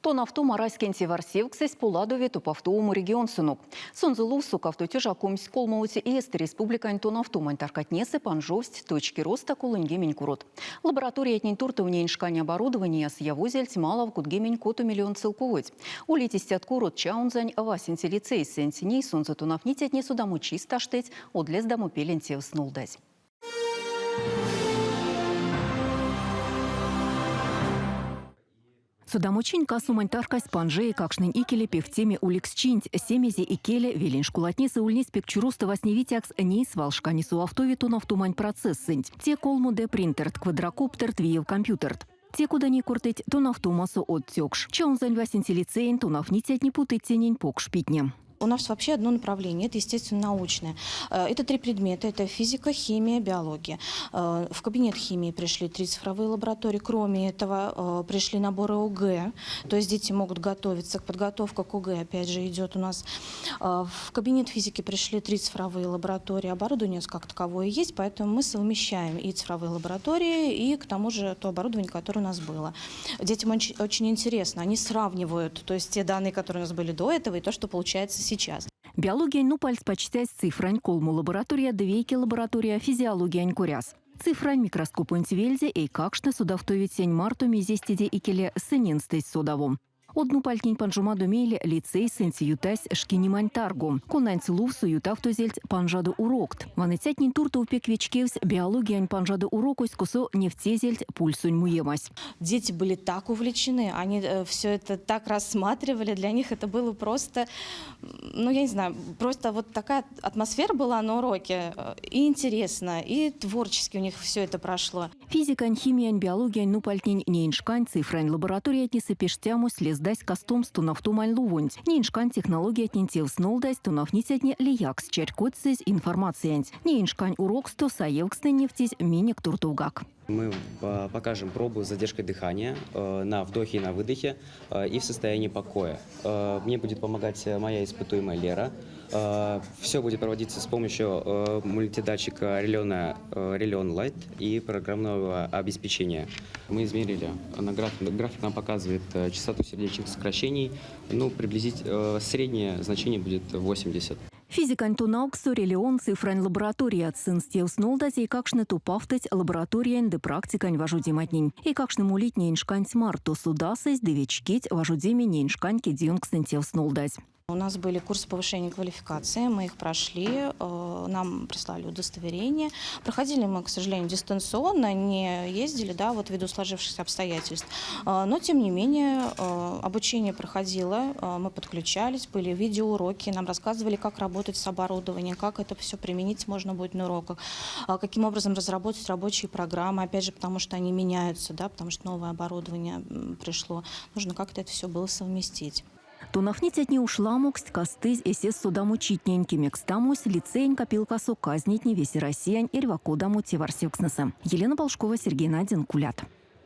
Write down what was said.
То нафтома райскенти варсевксес поладове то повтоуму регион сынок. Сонзулу сукав то тяжа комсь колмоути эст республикань то нафтомань таркатнесы панжовсть точки роста кулынгемень курот. Лаборатория этнень турта в нейншкане оборудования с явозельть малов кутгемень коту миллион целковать. Улетисти от курот чаунзань васенти лицей сентиней сонза то нафнить отнесу дому чисто штеть, одлез дому пеленти снулдать. Судамучин касумантарка спанжеи какшнын икеле певтеме уликсчинть, семези икеле велин шкулатнисы ульнис пекчуруста васневитякс нейс валшканису автове тунавтумань процессынть. Те колму де принтерт, квадрокоптерт, виев компьютерт. Те, куда не куртыть, тунавтумасу оттекш. Чаунзань васенти лицейн, тунавнитять не путать тенень покшпитнем. У нас вообще одно направление, это, естественно, научное. Это 3 предмета, это физика, химия, биология. В кабинет химии пришли 3 цифровые лаборатории, кроме этого пришли наборы ОГЭ, то есть дети могут готовиться, подготовка к ОГЭ, опять же, идет у нас. В кабинет физики пришли 3 цифровые лаборатории, оборудование как таковое есть, поэтому мы совмещаем и цифровые лаборатории, и к тому же то оборудование, которое у нас было. Детям очень интересно, они сравнивают, то есть те данные, которые у нас были до этого, и то, что получается сейчас. Биология пальц почтясь цифрань колму лаборатория, двейки лаборатория, физиология куряс. Цифрань микроскоп интивельзе и какшны судавтовить сень марту мизестиде икеле сыненстесь судовом. Одну пальтень панжума думели лицей сенси ютась шкинимань таргу. Конань целувсу ютавтозельть панжаду урокт. Ванецятнин турта упек вечкевс биология панжаду урокусь кусо нефтезельть пульсунь муемась. Дети были так увлечены, они все это так рассматривали, для них это было просто, ну я не знаю, просто вот такая атмосфера была на уроке. И интересно, и творчески у них все это прошло. Физика, химия, биология, пальтень нейншкань, цифрань лаборатория отнесы пештямус лез дась кастомс тунафтумань лувунь. Нейншкань технология отнентил снолдась тунафнитятне лиякс черкотсись информациянь. Нейншкань урок сто саевксны нефтись миник туртугак. Мы покажем пробу с задержкой дыхания на вдохе и на выдохе и в состоянии покоя. Мне будет помогать моя испытуемая Лера. Все будет проводиться с помощью мультидатчика Релион Лайт и программного обеспечения. Мы измерили, график нам показывает частоту сердечных сокращений, приблизительно среднее значение будет 80. Физикань тунауксу релион цифрань лаборатория цинстев снолдать и какшны тупавтать лаборатория де практикань важудиматнень. И какшны мулить нейншкань смарту судасась девичкить важудими нейншкань кидюнг сентев снолдать. У нас были курсы повышения квалификации, мы их прошли, нам прислали удостоверение. Проходили мы, к сожалению, дистанционно, не ездили, ввиду сложившихся обстоятельств. Но, тем не менее, обучение проходило, мы подключались, были видеоуроки, нам рассказывали, как работать с оборудованием, как это все применить можно будет на уроках, каким образом разработать рабочие программы, опять же, потому что они меняются, потому что новое оборудование пришло. Нужно как-то это все было совместить. Тунафнитять не ушла моксть кастыз эсес судаму читненькими кстамусь лицейн копилкасу казнить не веси россиян ирвакодаму теварсевкснеса. Елена Полшкова, Сергей Надин, Кулят.